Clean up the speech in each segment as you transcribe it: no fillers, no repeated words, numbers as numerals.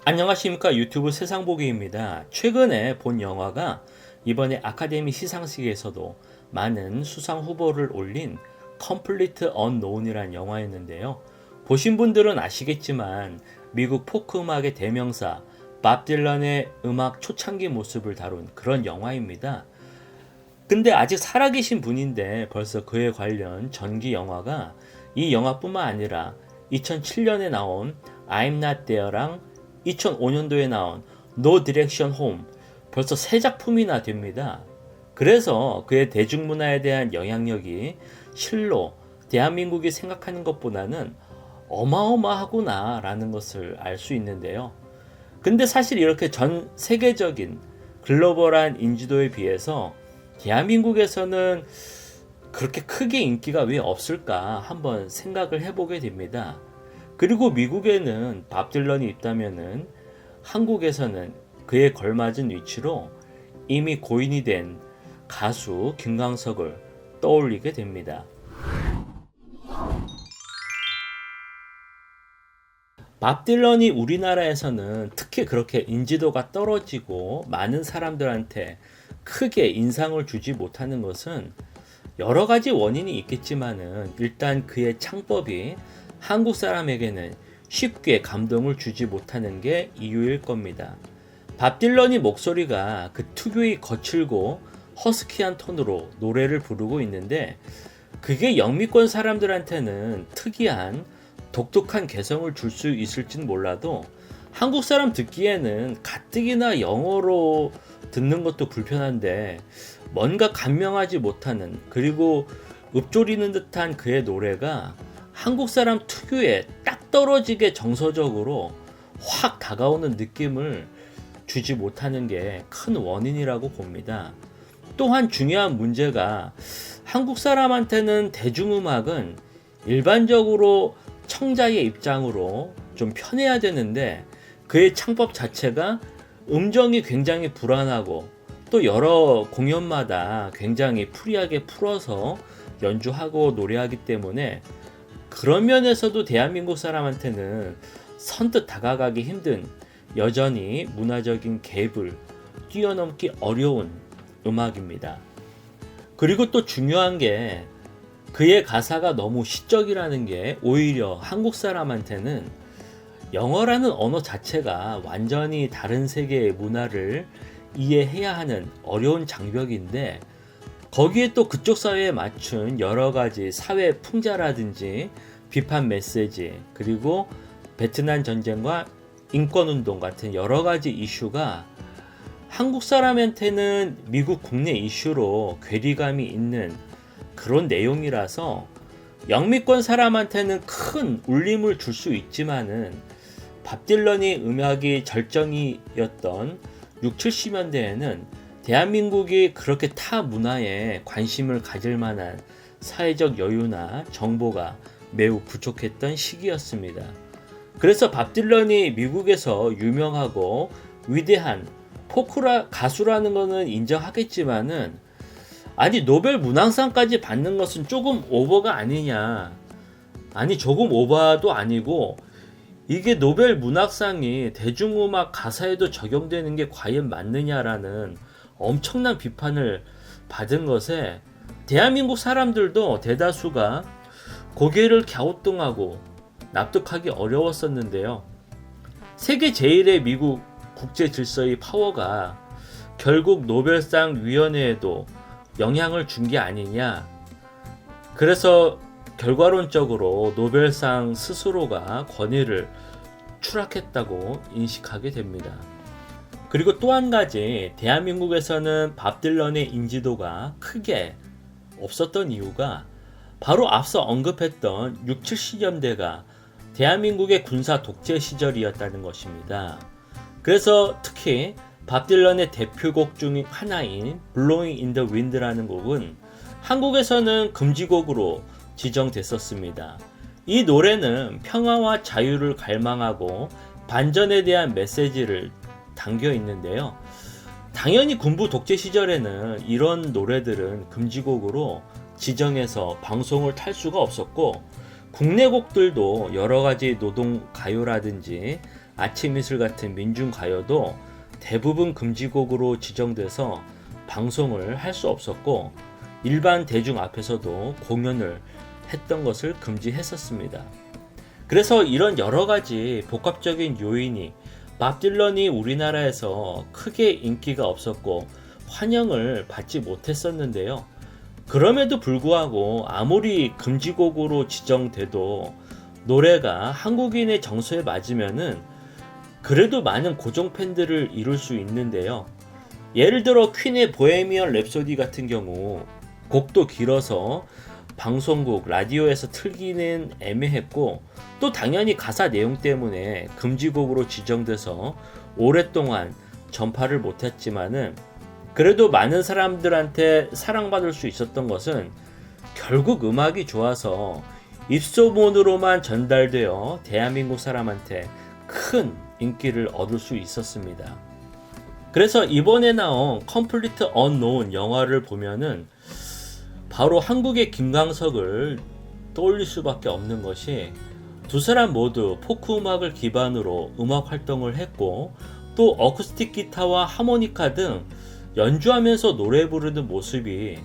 안녕하십니까. 유튜브 세상보기입니다. 최근에 본 영화가 이번에 아카데미 시상식에서도 많은 수상 후보를 올린 컴플리트 언노운이란 영화였는데요. 보신 분들은 아시겠지만 미국 포크 음악의 대명사 밥 딜런의 음악 초창기 모습을 다룬 그런 영화입니다. 근데 아직 살아계신 분인데 벌써 그에 관련 전기 영화가 이 영화뿐만 아니라 2007년에 나온 I'm Not There랑 2005년도에 나온 No Direction Home 벌써 세 작품이나 됩니다. 그래서 그의 대중문화에 대한 영향력이 실로 대한민국이 생각하는 것보다는 어마어마하구나 라는 것을 알 수 있는데요. 근데 사실 이렇게 전 세계적인 글로벌한 인지도에 비해서 대한민국에서는 그렇게 크게 인기가 왜 없을까 한번 생각을 해보게 됩니다. 그리고 미국에는 밥 딜런이 있다면은 한국에서는 그에 걸맞은 위치로 이미 고인이 된 가수 김광석을 떠올리게 됩니다. 밥 딜런이 우리나라에서는 특히 그렇게 인지도가 떨어지고 많은 사람들한테 크게 인상을 주지 못하는 것은 여러 가지 원인이 있겠지만은 일단 그의 창법이 한국 사람에게는 쉽게 감동을 주지 못하는 게 이유일 겁니다. 밥 딜런이 목소리가 그 특유의 거칠고 허스키한 톤으로 노래를 부르고 있는데 그게 영미권 사람들한테는 특이한 독특한 개성을 줄 수 있을진 몰라도 한국 사람 듣기에는 가뜩이나 영어로 듣는 것도 불편한데 뭔가 감명하지 못하는 그리고 읊조리는 듯한 그의 노래가 한국 사람 특유의 딱 떨어지게 정서적으로 확 다가오는 느낌을 주지 못하는 게 큰 원인이라고 봅니다. 또한 중요한 문제가 한국 사람한테는 대중음악은 일반적으로 청자의 입장으로 좀 편해야 되는데 그의 창법 자체가 음정이 굉장히 불안하고 또 여러 공연마다 굉장히 프리하게 풀어서 연주하고 노래하기 때문에 그런 면에서도 대한민국 사람한테는 선뜻 다가가기 힘든 여전히 문화적인 갭을 뛰어넘기 어려운 음악입니다. 그리고 또 중요한 게 그의 가사가 너무 시적이라는 게 오히려 한국 사람한테는 영어라는 언어 자체가 완전히 다른 세계의 문화를 이해해야 하는 어려운 장벽인데 거기에 또 그쪽 사회에 맞춘 여러 가지 사회 풍자라든지 비판 메시지 그리고 베트남 전쟁과 인권운동 같은 여러 가지 이슈가 한국 사람한테는 미국 국내 이슈로 괴리감이 있는 그런 내용이라서 영미권 사람한테는 큰 울림을 줄 수 있지만은 밥 딜런이 음악이 절정이었던 6, 70년대에는 대한민국이 그렇게 타 문화에 관심을 가질 만한 사회적 여유나 정보가 매우 부족했던 시기였습니다. 그래서 밥 딜런이 미국에서 유명하고 위대한 포크라 가수라는 것은 인정하겠지만은 아니 노벨 문학상까지 받는 것은 조금 오버가 아니냐. 아니 조금 오버도 아니고 이게 노벨 문학상이 대중음악 가사에도 적용되는 게 과연 맞느냐라는 엄청난 비판을 받은 것에 대한민국 사람들도 대다수가 고개를 갸우뚱하고 납득하기 어려웠었는데요. 세계 제1의 미국 국제 질서의 파워가 결국 노벨상 위원회에도 영향을 준 게 아니냐. 그래서 결과론적으로 노벨상 스스로가 권위를 추락했다고 인식하게 됩니다. 그리고 또 한 가지 대한민국에서는 밥 딜런의 인지도가 크게 없었던 이유가 바로 앞서 언급했던 6, 70년대가 대한민국의 군사 독재 시절이었다는 것입니다. 그래서 특히 밥 딜런의 대표곡 중 하나인 Blowing in the Wind라는 곡은 한국에서는 금지곡으로 지정됐었습니다. 이 노래는 평화와 자유를 갈망하고 반전에 대한 메시지를 담겨 있는데요. 당연히 군부 독재 시절에는 이런 노래들은 금지곡으로 지정해서 방송을 탈 수가 없었고 국내 곡들도 여러 가지 노동 가요라든지 아침 이슬 같은 민중가요도 대부분 금지곡으로 지정돼서 방송을 할 수 없었고 일반 대중 앞에서도 공연을 했던 것을 금지했었습니다. 그래서 이런 여러 가지 복합적인 요인이 밥 딜런이 우리나라에서 크게 인기가 없었고 환영을 받지 못했었는데요. 그럼에도 불구하고 아무리 금지곡으로 지정돼도 노래가 한국인의 정서에 맞으면은 그래도 많은 고정 팬들을 이룰 수 있는데요. 예를 들어 퀸의 보헤미안 랩소디 같은 경우 곡도 길어서 방송국, 라디오에서 틀기는 애매했고 또 당연히 가사 내용 때문에 금지곡으로 지정돼서 오랫동안 전파를 못했지만은 그래도 많은 사람들한테 사랑받을 수 있었던 것은 결국 음악이 좋아서 입소문으로만 전달되어 대한민국 사람한테 큰 인기를 얻을 수 있었습니다. 그래서 이번에 나온 컴플리트 언노운 영화를 보면은 바로 한국의 김광석을 떠올릴 수밖에 없는 것이 두 사람 모두 포크 음악을 기반으로 음악 활동을 했고 또 어쿠스틱 기타와 하모니카 등 연주하면서 노래 부르는 모습이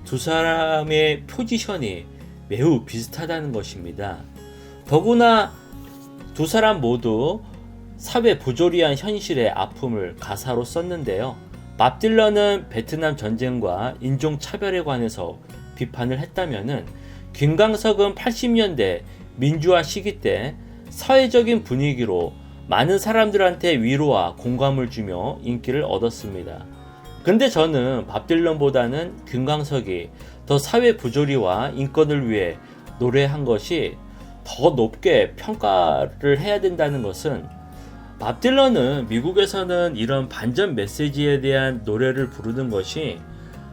두 사람의 포지션이 매우 비슷하다는 것입니다. 더구나 두 사람 모두 사회 부조리한 현실의 아픔을 가사로 썼는데요. 밥 딜런은 베트남 전쟁과 인종 차별에 관해서 비판을 했다면은 김광석은 80년대 민주화 시기 때 사회적인 분위기로 많은 사람들한테 위로와 공감을 주며 인기를 얻었습니다. 근데 저는 밥 딜런보다는 김광석이 더 사회 부조리와 인권을 위해 노래한 것이 더 높게 평가를 해야 된다는 것은 밥 딜런은 미국에서는 이런 반전 메시지에 대한 노래를 부르는 것이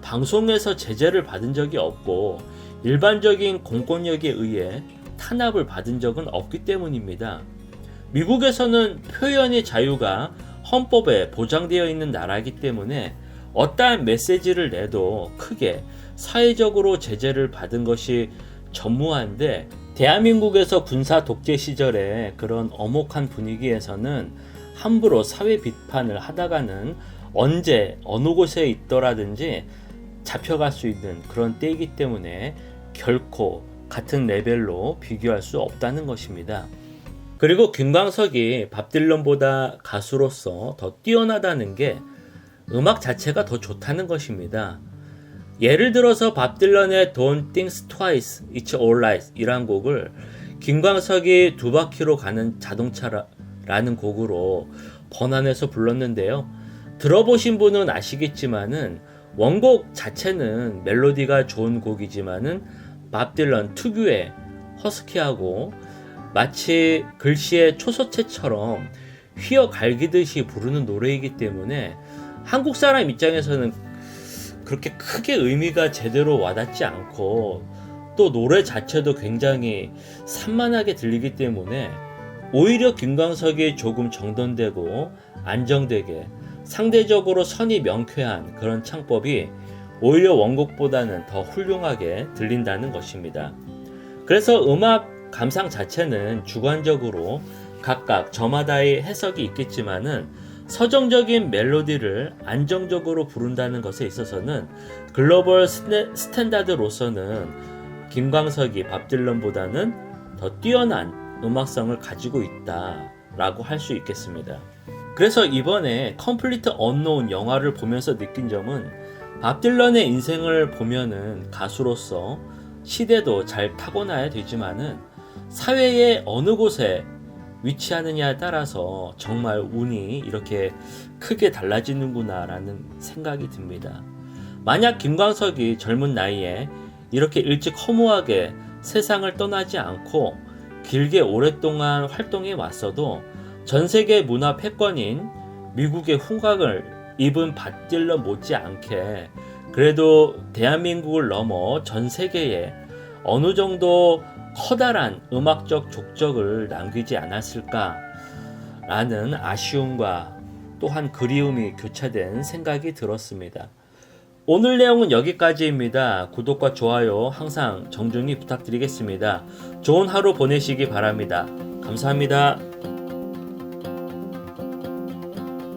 방송에서 제재를 받은 적이 없고 일반적인 공권력에 의해 탄압을 받은 적은 없기 때문입니다. 미국에서는 표현의 자유가 헌법에 보장되어 있는 나라이기 때문에 어떠한 메시지를 내도 크게 사회적으로 제재를 받은 것이 전무한데 대한민국에서 군사 독재 시절에 그런 엄혹한 분위기에서는 함부로 사회 비판을 하다가는 언제 어느 곳에 있더라든지 잡혀갈 수 있는 그런 때이기 때문에 결코 같은 레벨로 비교할 수 없다는 것입니다. 그리고 김광석이 밥 딜런보다 가수로서 더 뛰어나다는 게 음악 자체가 더 좋다는 것입니다. 예를 들어서 밥 딜런의 Don't Think Twice, It's Alright 이란 곡을 김광석이 두 바퀴로 가는 자동차라는 곡으로 번안해서 불렀는데요. 들어보신 분은 아시겠지만은 원곡 자체는 멜로디가 좋은 곡이지만은 밥 딜런 특유의 허스키하고 마치 글씨의 초서체처럼 휘어 갈기듯이 부르는 노래이기 때문에 한국 사람 입장에서는 그렇게 크게 의미가 제대로 와닿지 않고 또 노래 자체도 굉장히 산만하게 들리기 때문에 오히려 김광석이 조금 정돈되고 안정되게 상대적으로 선이 명쾌한 그런 창법이 오히려 원곡보다는 더 훌륭하게 들린다는 것입니다. 그래서 음악 감상 자체는 주관적으로 각각 저마다의 해석이 있겠지만은 서정적인 멜로디를 안정적으로 부른다는 것에 있어서는 글로벌 스탠다드로서는 김광석이 밥 딜런보다는 더 뛰어난 음악성을 가지고 있다라고 할 수 있겠습니다. 그래서 이번에 컴플리트 언노운 영화를 보면서 느낀 점은 밥 딜런의 인생을 보면은 가수로서 시대도 잘 타고나야 되지만은 사회의 어느 곳에 위치하느냐에 따라서 정말 운이 이렇게 크게 달라지는구나 라는 생각이 듭니다. 만약 김광석이 젊은 나이에 이렇게 일찍 허무하게 세상을 떠나지 않고 길게 오랫동안 활동해 왔어도 전 세계 문화 패권인 미국의 훈각을 입은 밥 딜런 못지않게 그래도 대한민국을 넘어 전 세계에 어느 정도 커다란 음악적 족적을 남기지 않았을까라는 아쉬움과 또한 그리움이 교차된 생각이 들었습니다. 오늘 내용은 여기까지입니다. 구독과 좋아요 항상 정중히 부탁드리겠습니다. 좋은 하루 보내시기 바랍니다. 감사합니다.